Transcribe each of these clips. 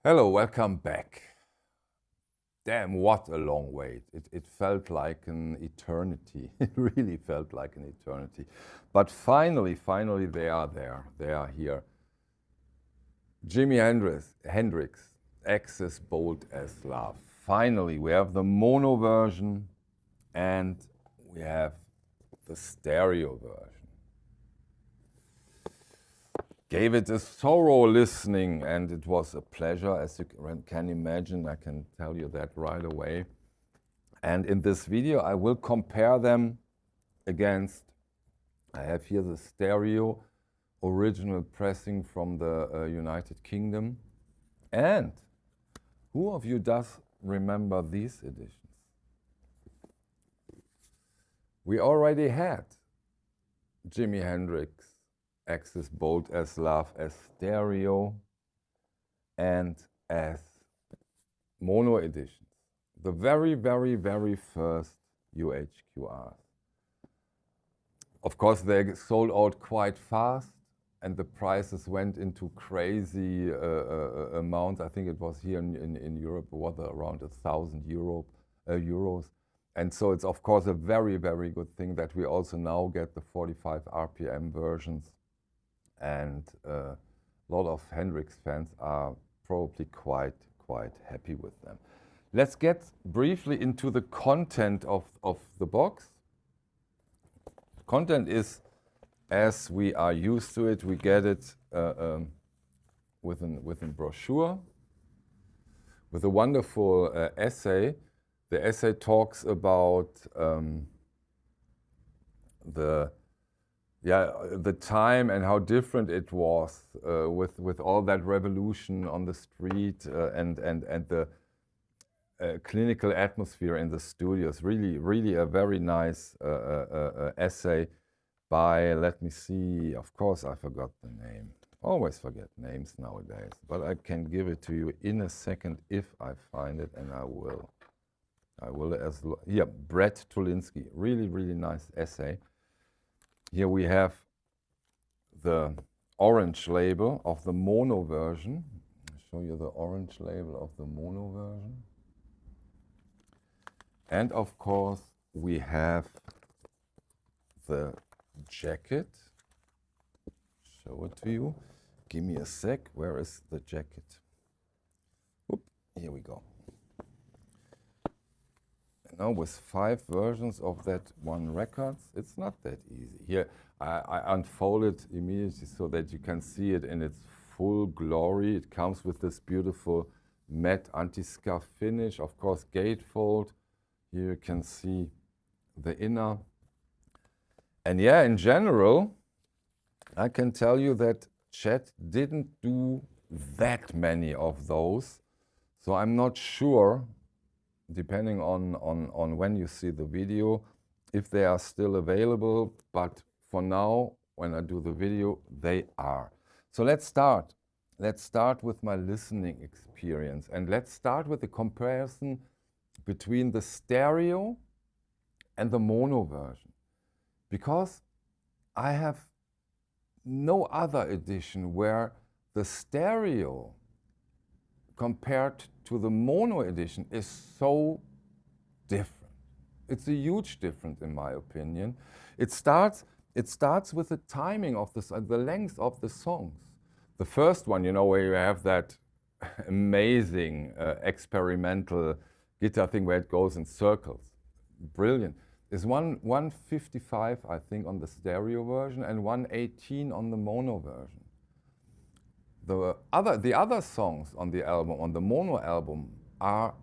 Hello, welcome back. Damn, what a long wait. It felt like an eternity. It really felt like an eternity. But finally, they are there. They are here. Jimi Hendrix, Access Bold as Love. Finally, we have the mono version and we have the stereo version. Gave it a thorough listening and it was a pleasure, as you can imagine. I can tell you that right away. And in this video I will compare them against, I have here the stereo original pressing from the United Kingdom. And who of you does remember these editions? We already had Jimi Hendrix Access Bold as Love as stereo and as mono editions. The very first UHQRs. Of course, they sold out quite fast and the prices went into crazy amounts. I think it was here in Europe, around 1,000 euros. And so it's of course a very good thing that we also now get the 45 RPM versions. And a lot of Hendrix fans are probably quite happy with them. Let's get briefly into the content of the box. Content is, as we are used to it, we get it with a brochure, with a wonderful essay. The essay talks about the time and how different it was with all that revolution on the street and the clinical atmosphere in the studios. Really a very nice essay by, let me see, of course I forgot the name. Always forget names nowadays, but I can give it to you in a second if I find it, and I will as well. Yeah, Brett Tulinski, really nice essay. Here we have the orange label of the mono version. I'll show you the orange label of the mono version. And of course, we have the jacket. Show it to you. Give me a sec. Where is the jacket? Oop, here we go. Now with 5 versions of that one record, it's not that easy. Here I unfold it immediately so that you can see it in its full glory. It comes with this beautiful matte anti-scuff finish, of course gatefold. Here you can see the inner. And yeah, in general, I can tell you that Chet didn't do that many of those. So I'm not sure, depending on when you see the video, if they are still available, but for now, when I do the video, they are. So let's start. Let's start with my listening experience, and let's start with the comparison between the stereo and the mono version, because I have no other edition where the stereo compared to the mono edition is so different. It's a huge difference in my opinion. It starts with the timing of the length of the songs. The first one, you know, where you have that amazing experimental guitar thing where it goes in circles. Brilliant. Is 155, I think, on the stereo version and 118 on the mono version. The other songs on the album, on the mono album, are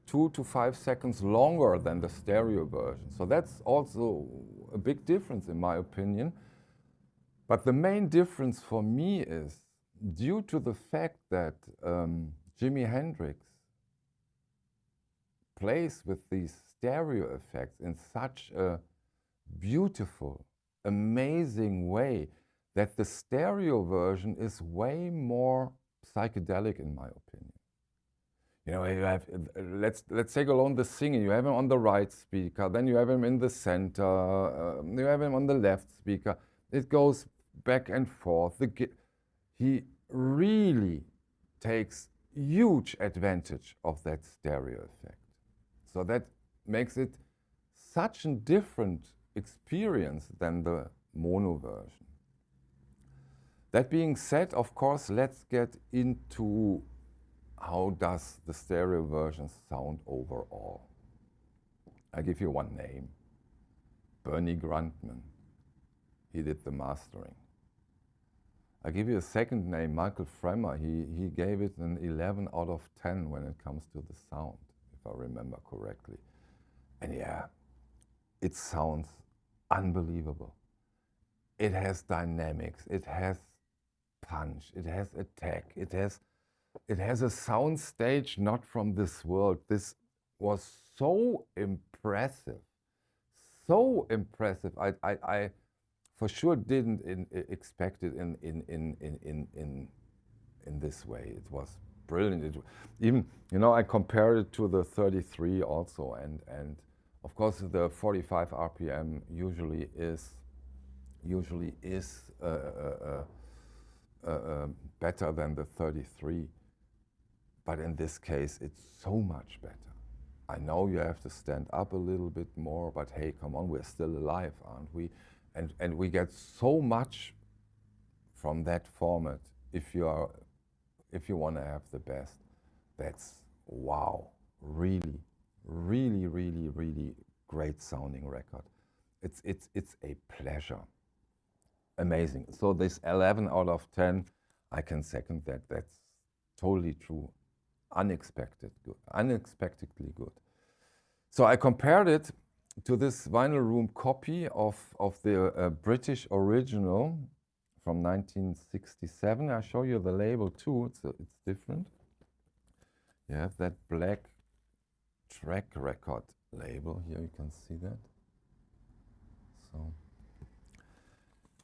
2 to 5 seconds longer than the stereo version. So that's also a big difference in my opinion. But the main difference for me is due to the fact that Jimi Hendrix plays with these stereo effects in such a beautiful, amazing way, that the stereo version is way more psychedelic in my opinion. You know, you have, let's take alone the singing. You have him on the right speaker, then you have him in the center, you have him on the left speaker. It goes back and forth. He really takes huge advantage of that stereo effect. So that makes it such a different experience than the mono version. That being said, of course, let's get into how does the stereo version sound overall. I give you one name, Bernie Grundman. He did the mastering. I give you a second name, Michael Fremmer. He gave it an 11 out of 10 when it comes to the sound, if I remember correctly. And yeah, it sounds unbelievable. It has dynamics, it has punch, it has attack, it has a sound stage not from this world. This was so impressive, so impressive. I for sure didn't expect it in this way. It was brilliant. Even, you know, I compared it to the 33 also, and of course the 45 RPM usually is better than the 33, but in this case it's so much better. I know you have to stand up a little bit more, but hey, come on, we're still alive, aren't we? And we get so much from that format. If you want to have the best, that's wow, really, really, really, really great sounding record. It's a pleasure. Amazing. So this 11 out of 10, I can second that. That's totally true. Unexpected good, unexpectedly good. So I compared it to this Vinyl Room copy of the British original from 1967. I show you the label too. It's different. You have that black track record label here. You can see that. So.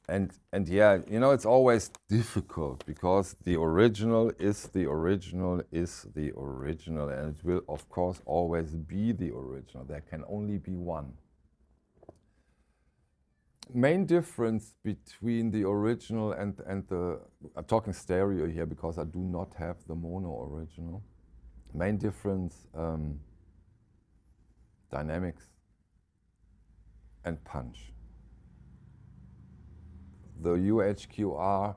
And yeah, you know, it's always difficult because the original is the original is the original, and it will of course always be the original. There can only be one. Main difference between the original and the, I'm talking stereo here because I do not have the mono original. Main difference, dynamics and punch. The UHQR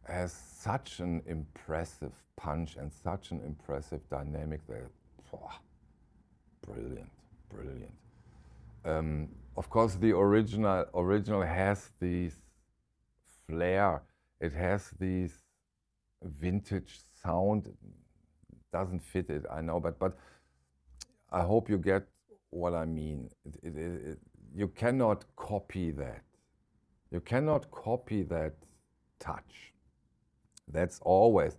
has such an impressive punch and such an impressive dynamic that, brilliant, brilliant. Of course, the original has this flair. It has this vintage sound. Doesn't fit it, I know, but I hope you get what I mean. You cannot copy that. You cannot copy that touch. That always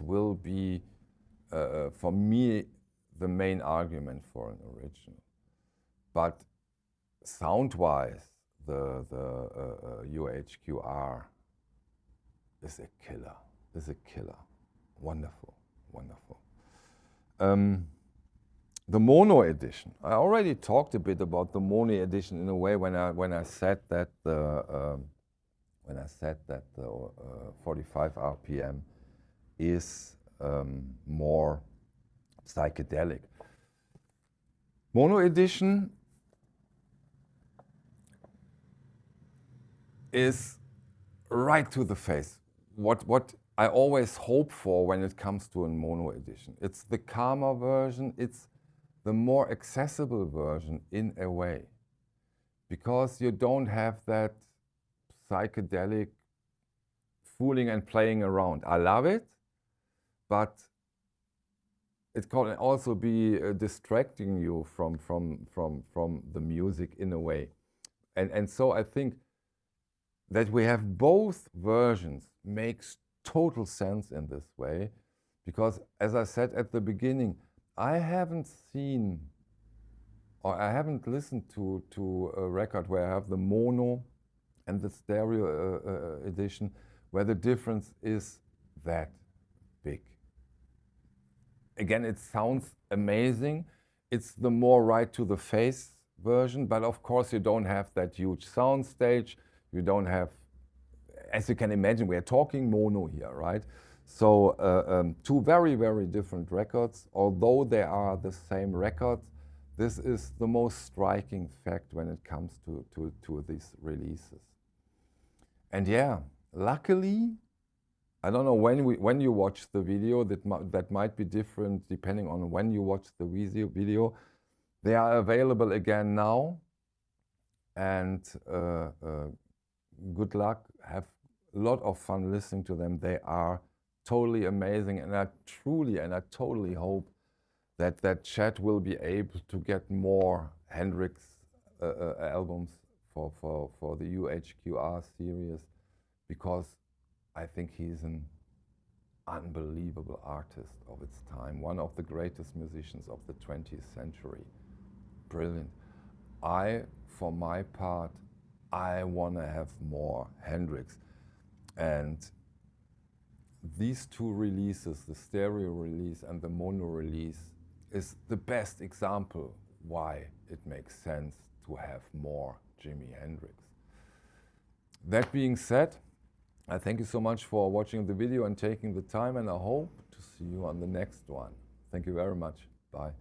will be, for me, the main argument for an original. But sound-wise, the UHQR is a killer. Is a killer. Wonderful, wonderful. The mono edition. I already talked a bit about the mono edition in a way when I said that the 45 RPM is more psychedelic. Mono edition is right to the face. What I always hope for when it comes to a mono edition. It's the calmer version. It's the more accessible version in a way, because you don't have that psychedelic fooling and playing around. I love it, but it can also be distracting you from the music in a way. And so I think that we have both versions makes total sense in this way, because as I said at the beginning, I haven't seen or I haven't listened to a record where I have the mono and the stereo edition where the difference is that big. Again, it sounds amazing. It's the more right to the face version, but of course you don't have that huge sound stage. You don't have, as you can imagine, we are talking mono here, right? So two very, very different records. Although they are the same record, this is the most striking fact when it comes to these releases. And yeah, luckily, I don't know when you watch the video, that might be different depending on when you watch the video. They are available again now, and good luck. Have a lot of fun listening to them. They are totally amazing, and I totally hope that Chad will be able to get more Hendrix albums for the UHQR series, because I think he's an unbelievable artist of its time, one of the greatest musicians of the 20th century. Brilliant. For my part, I want to have more Hendrix. And these two releases, the stereo release and the mono release, is the best example why it makes sense to have more Jimi Hendrix. That being said, I thank you so much for watching the video and taking the time, and I hope to see you on the next one. Thank you very much. Bye.